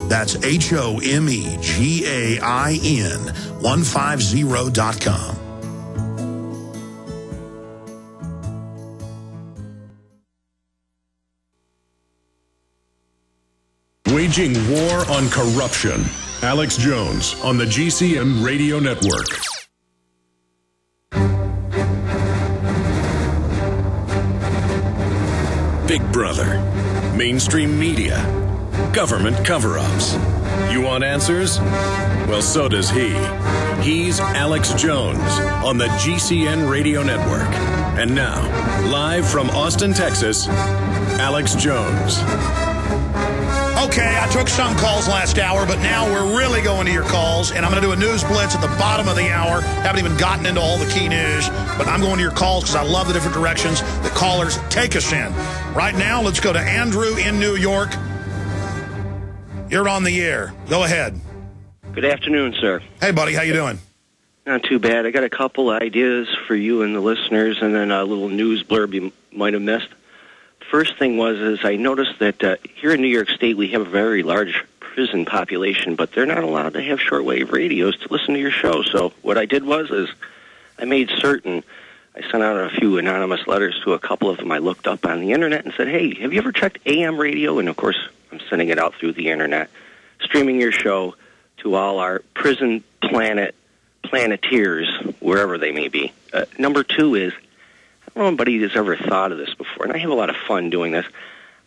That's HOMEGAIN 150.com. Waging war on corruption. Alex Jones on the GCN Radio Network. Big Brother, mainstream media, government cover-ups. You want answers? Well, so does he. He's Alex Jones on the GCN Radio Network. And now, live from Austin, Texas, Alex Jones. Okay, I took some calls last hour, but now we're really going to your calls, and I'm going to do a news blitz at the bottom of the hour. Haven't even gotten into all the key news, but I'm going to your calls because I love the different directions that callers take us in. Right now, let's go to Andrew in New York. You're on the air. Go ahead. Good afternoon, sir. Hey, buddy. How you doing? Not too bad. I got a couple ideas for you and the listeners, and then a little news blurb you might have missed. First thing is I noticed that here in New York State we have a very large prison population, but they're not allowed to have shortwave radios to listen to your show. So what I did is I made certain I sent out a few anonymous letters to a couple of them I looked up on the internet and said, hey, have you ever checked AM radio? And of course I'm sending it out through the internet, streaming your show to all our prison planeteers, wherever they may be. Number two is, I don't know if anybody has ever thought of this before, and I have a lot of fun doing this.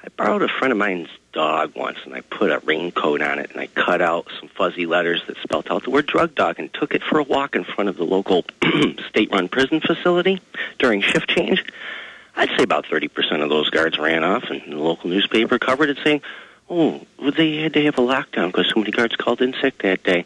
I borrowed a friend of mine's dog once, and I put a raincoat on it, and I cut out some fuzzy letters that spelled out the word drug dog and took it for a walk in front of the local state-run prison facility during shift change. I'd say about 30% of those guards ran off, and the local newspaper covered it saying, oh, they had to have a lockdown because so many guards called in sick that day.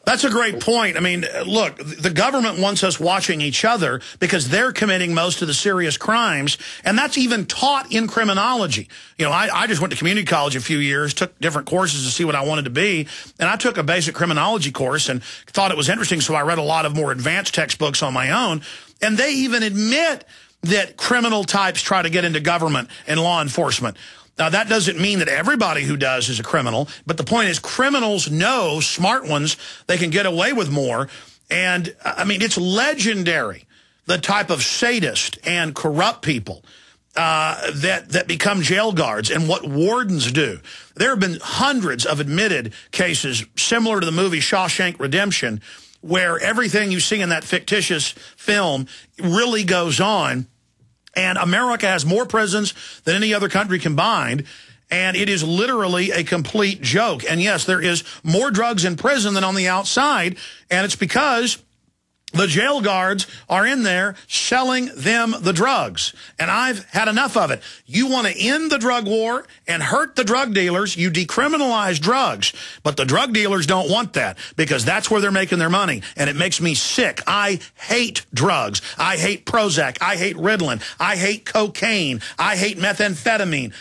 That's a great point. I mean, look, the government wants us watching each other because they're committing most of the serious crimes, and that's even taught in criminology. You know, I just went to community college a few years, took different courses to see what I wanted to be, and I took a basic criminology course and thought it was interesting, so I read a lot of more advanced textbooks on my own, and they even admit that criminal types try to get into government and law enforcement. Now, that doesn't mean that everybody who does is a criminal, but the point is criminals know, smart ones, they can get away with more. And, I mean, it's legendary, the type of sadist and corrupt people that become jail guards and what wardens do. There have been hundreds of admitted cases similar to the movie Shawshank Redemption, where everything you see in that fictitious film really goes on. And America has more prisons than any other country combined, and it is literally a complete joke. And yes, there is more drugs in prison than on the outside, and it's because the jail guards are in there selling them the drugs. And I've had enough of it. You want to end the drug war and hurt the drug dealers, you decriminalize drugs. But the drug dealers don't want that because that's where they're making their money. And it makes me sick. I hate drugs. I hate Prozac. I hate Ritalin. I hate cocaine. I hate methamphetamine.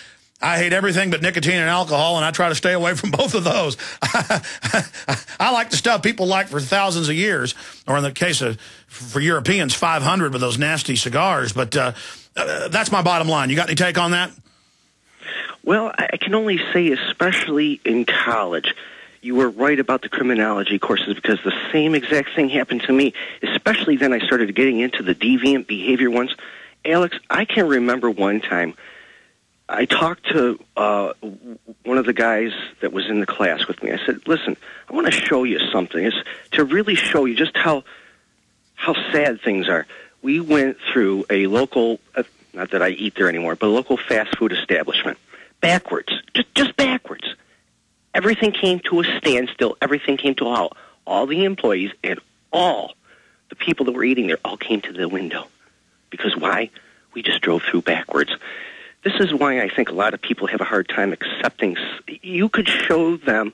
I hate everything but nicotine and alcohol, and I try to stay away from both of those. I like the stuff people like for thousands of years, or in the case of, for Europeans, 500 with those nasty cigars. But that's my bottom line. You got any take on that? Well, I can only say, especially in college, you were right about the criminology courses because the same exact thing happened to me, especially then I started getting into the deviant behavior ones. Alex, I can remember one time I talked to one of the guys that was in the class with me. I said, listen, I want to show you something. It's to really show you just how sad things are. We went through a local, not that I eat there anymore, but a local fast food establishment. Backwards. Just backwards. Everything came to a standstill. Everything came to a halt. All the employees and all the people that were eating there all came to the window. Because why? We just drove through backwards. This is why I think a lot of people have a hard time accepting. You could show them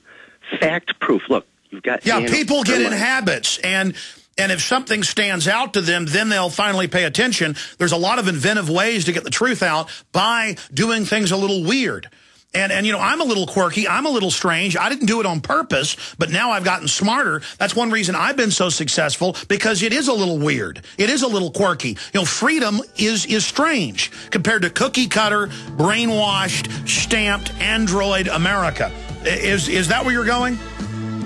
fact proof. Look, you've got... Yeah, people get in habits, and if something stands out to them, then they'll finally pay attention. There's a lot of inventive ways to get the truth out by doing things a little weird. And you know, I'm a little quirky. I'm a little strange. I didn't do it on purpose, but now I've gotten smarter. That's one reason I've been so successful, because it is a little weird. It is a little quirky. You know, freedom is strange compared to cookie cutter, brainwashed, stamped Android America. Is that where you're going?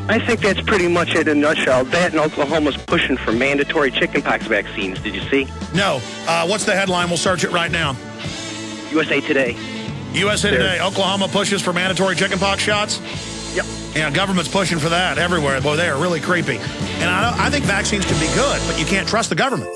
I think that's pretty much it in a nutshell. That and Oklahoma's pushing for mandatory chickenpox vaccines. Did you see? No. What's the headline? We'll search it right now. USA Today. USA Today. Oklahoma pushes for mandatory chickenpox shots? Yep. Yeah, government's pushing for that everywhere. Boy, they are really creepy. And I think vaccines can be good, but you can't trust the government.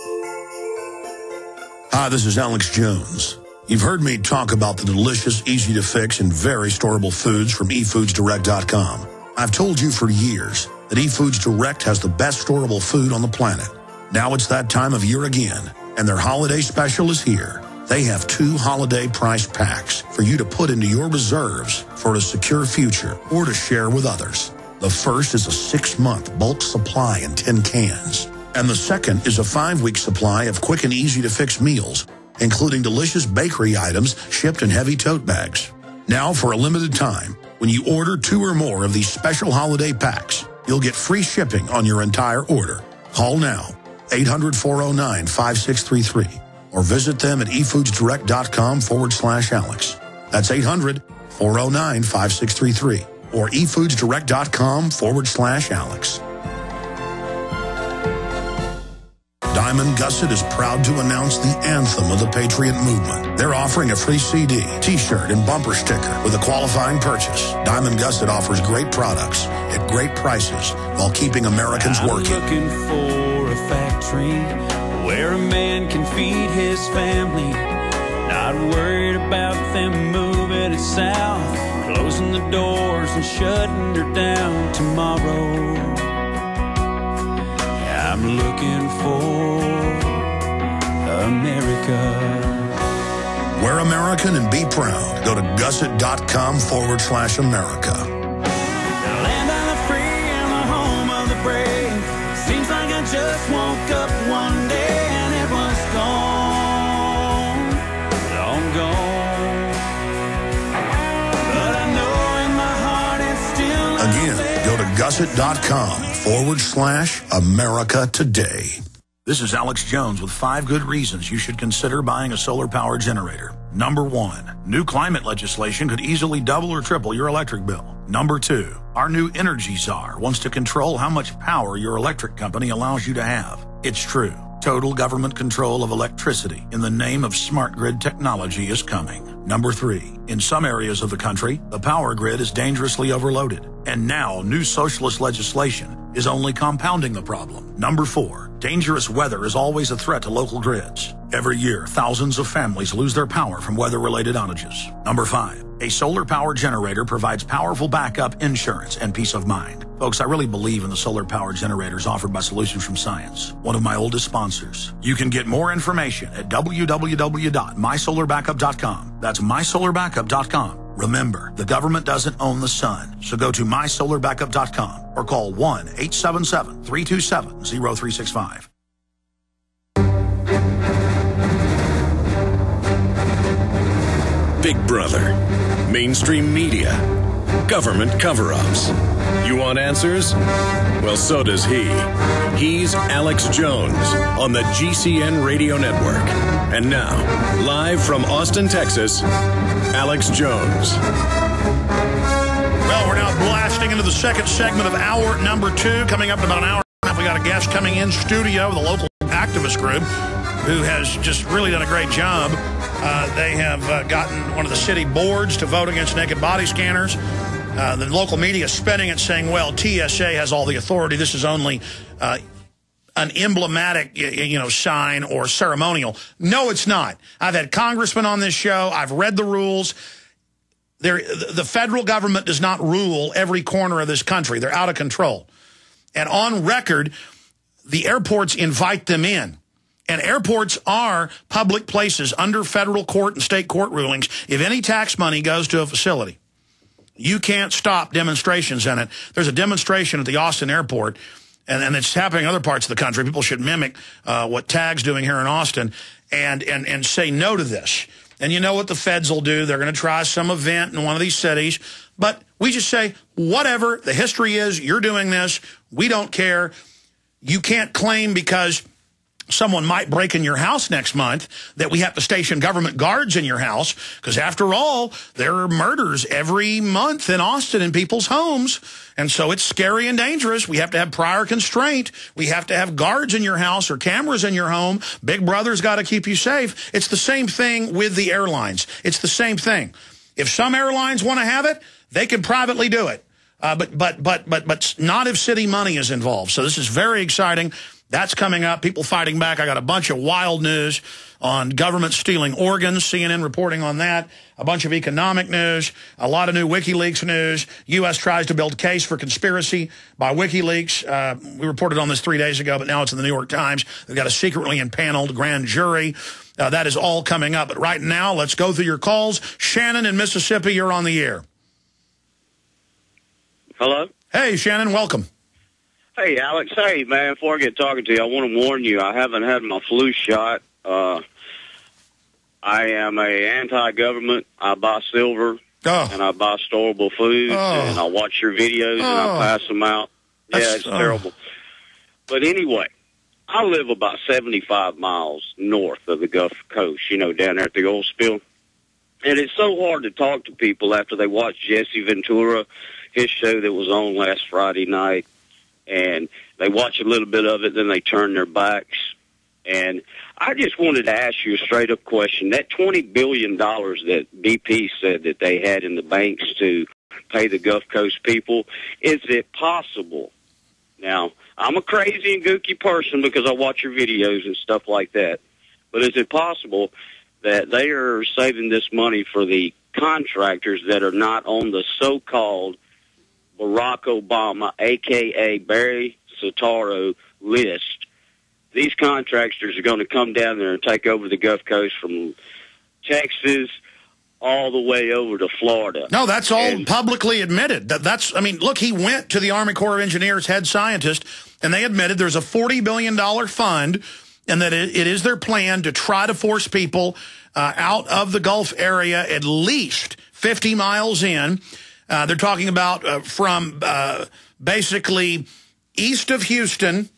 Hi, this is Alex Jones. You've heard me talk about the delicious, easy-to-fix, and very storable foods from eFoodsDirect.com. I've told you for years that eFoods Direct has the best storable food on the planet. Now it's that time of year again, and their holiday special is here. They have 2 holiday price packs for you to put into your reserves for a secure future or to share with others. The first is a 6-month bulk supply in 10 cans, and the second is a 5-week supply of quick and easy-to-fix meals, including delicious bakery items shipped in heavy tote bags. Now, for a limited time, when you order 2 or more of these special holiday packs, you'll get free shipping on your entire order. Call now, 800-409-5633, or visit them at efoodsdirect.com/Alex. That's 800-409-5633, or efoodsdirect.com/Alex. Diamond Gusset is proud to announce the anthem of the Patriot Movement. They're offering a free CD, T-shirt, and bumper sticker with a qualifying purchase. Diamond Gusset offers great products at great prices while keeping Americans working. I'm looking for a factory where a man can feed his family, not worried about them moving it south, closing the doors and shutting her down tomorrow. I'm looking for America. We're American and be proud. Go to gusset.com/America. The land of the free and the home of the brave. Seems like I just woke up one day and it was gone, long gone. But I know in my heart it's still Again, go to gusset.com/America today. This is Alex Jones with 5 good reasons you should consider buying a solar power generator. Number 1, new climate legislation could easily double or triple your electric bill. Number 2, our new energy czar wants to control how much power your electric company allows you to have. It's true. Total government control of electricity in the name of smart grid technology is coming. Number 3, in some areas of the country, the power grid is dangerously overloaded. And now, new socialist legislation is only compounding the problem. Number 4, dangerous weather is always a threat to local grids. Every year, thousands of families lose their power from weather-related outages. Number 5, a solar power generator provides powerful backup insurance and peace of mind. Folks, I really believe in the solar power generators offered by Solutions from Science, one of my oldest sponsors. You can get more information at www.mysolarbackup.com. That's mysolarbackup.com. Remember, the government doesn't own the sun, so go to mysolarbackup.com or call 1-877-327-0365. Big Brother, mainstream media, government cover-ups. You want answers? Well, so does he. He's Alex Jones on the GCN Radio Network. And now, live from Austin, Texas, Alex Jones. Well, we're now blasting into the second segment of hour number 2. Coming up in about an hour and a half, we got a guest coming in studio, the local activist group, who has just really done a great job. They have gotten one of the city boards to vote against naked body scanners. The local media is spinning it, saying, well, TSA has all the authority. This is only an emblematic, sign or ceremonial. No, it's not. I've had congressmen on this show. I've read the rules. The federal government does not rule every corner of this country. They're out of control. And on record, the airports invite them in. And airports are public places under federal court and state court rulings. If any tax money goes to a facility, you can't stop demonstrations in it. There's a demonstration at the Austin airport, and it's happening in other parts of the country. People should mimic what TAG's doing here in Austin and say no to this. And you know what the feds will do? They're going to try some event in one of these cities. But we just say, whatever, the history is, you're doing this. We don't care. You can't claim because someone might break in your house next month, that we have to station government guards in your house, because after all, there are murders every month in Austin in people's homes, and so it's scary and dangerous. We have to have prior constraint. We have to have guards in your house or cameras in your home. Big Brother's got to keep you safe. It's the same thing with the airlines. It's the same thing. If some airlines want to have it, they can privately do it, but not if city money is involved. So this is very exciting. That's coming up. People fighting back. I got a bunch of wild news on government stealing organs, CNN reporting on that, a bunch of economic news, a lot of new WikiLeaks news. U.S. tries to build case for conspiracy by WikiLeaks. We reported on this 3 days ago, but now it's in the New York Times. They've got a secretly impaneled grand jury. That is all coming up. But right now, let's go through your calls. Shannon in Mississippi, you're on the air. Hello? Hey, Shannon, welcome. Hey, Alex. Hey, man, before I get talking to you, I want to warn you, I haven't had my flu shot. I am a anti-government. I buy silver, and I buy storable food, and I watch your videos, and I pass them out. Yeah, it's terrible. But anyway, I live about 75 miles north of the Gulf Coast, you know, down there at the oil spill. And it's so hard to talk to people after they watch Jesse Ventura, his show that was on last Friday night. And they watch a little bit of it, then they turn their backs. And I just wanted to ask you a straight-up question. That $20 billion that BP said that they had in the banks to pay the Gulf Coast people, is it possible? Now, I'm a crazy and gooky person because I watch your videos and stuff like that. But is it possible that they are saving this money for the contractors that are not on the so-called Barack Obama, a.k.a. Barry Soetoro, list? These contractors are going to come down there and take over the Gulf Coast from Texas all the way over to Florida. No, that's all publicly admitted. I mean, look, he went to the Army Corps of Engineers head scientist, and they admitted there's a $40 billion fund, and that it is their plan to try to force people out of the Gulf area at least 50 miles in. They're talking about from basically east of Houston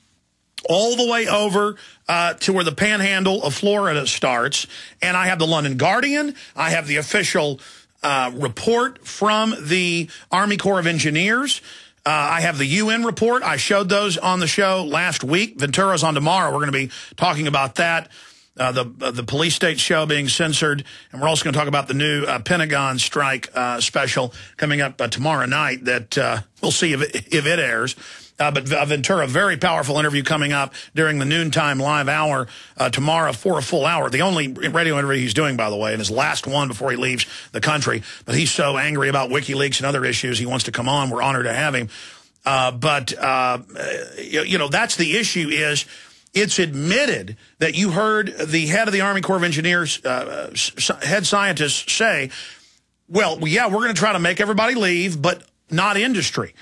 all the way over to where the panhandle of Florida starts. And I have the London Guardian. I have the official report from the Army Corps of Engineers. I have the UN report. I showed those on the show last week. Ventura's on tomorrow. We're going to be talking about that. The police state show being censored. And we're also going to talk about the new Pentagon strike special coming up tomorrow night that we'll see if it airs. But Ventura, very powerful interview coming up during the noontime live hour tomorrow for a full hour. The only radio interview he's doing, by the way, and his last one before he leaves the country. But he's so angry about WikiLeaks and other issues, he wants to come on. We're honored to have him. You know, that's the issue is it's admitted that you heard the head of the Army Corps of Engineers, head scientists say, well, yeah, we're going to try to make everybody leave, but not industry.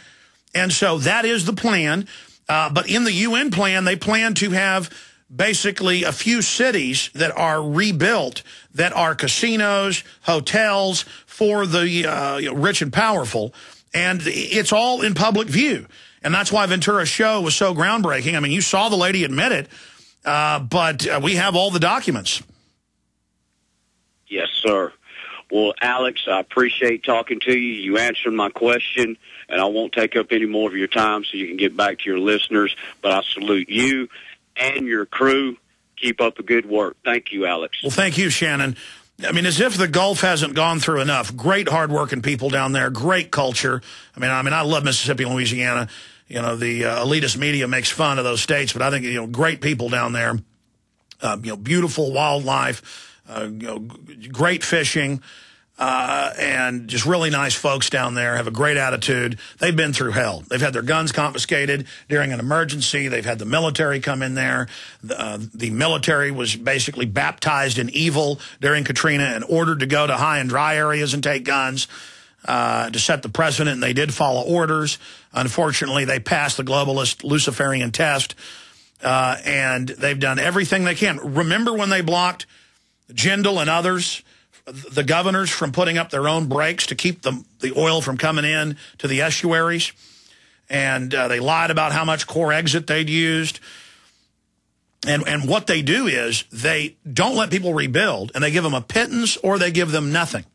And so that is the plan. But in the UN plan, they plan to have basically a few cities that are rebuilt that are casinos, hotels for the rich and powerful. And it's all in public view. And that's why Ventura's show was so groundbreaking. I mean, you saw the lady admit it, but we have all the documents. Yes, sir. Well, Alex, I appreciate talking to you. You answered my question, and I won't take up any more of your time so you can get back to your listeners. But I salute you and your crew. Keep up the good work. Thank you, Alex. Well, thank you, Shannon. I mean, as if the Gulf hasn't gone through enough. Great, hardworking people down there. Great culture. I mean, I love Mississippi and Louisiana. You know, the elitist media makes fun of those states, but I think, you know, great people down there. You know, beautiful wildlife. You know, great fishing, and just really nice folks down there, have a great attitude. They've been through hell. They've had their guns confiscated during an emergency. They've had the military come in there. The military was basically baptized in evil during Katrina and ordered to go to high and dry areas and take guns to set the precedent, and they did follow orders. Unfortunately, they passed the globalist Luciferian test, and they've done everything they can. Remember when they blocked Jindal and others, the governors, from putting up their own brakes to keep the oil from coming in to the estuaries? And they lied about how much core exit they'd used. And what they do is they don't let people rebuild, and they give them a pittance or they give them nothing.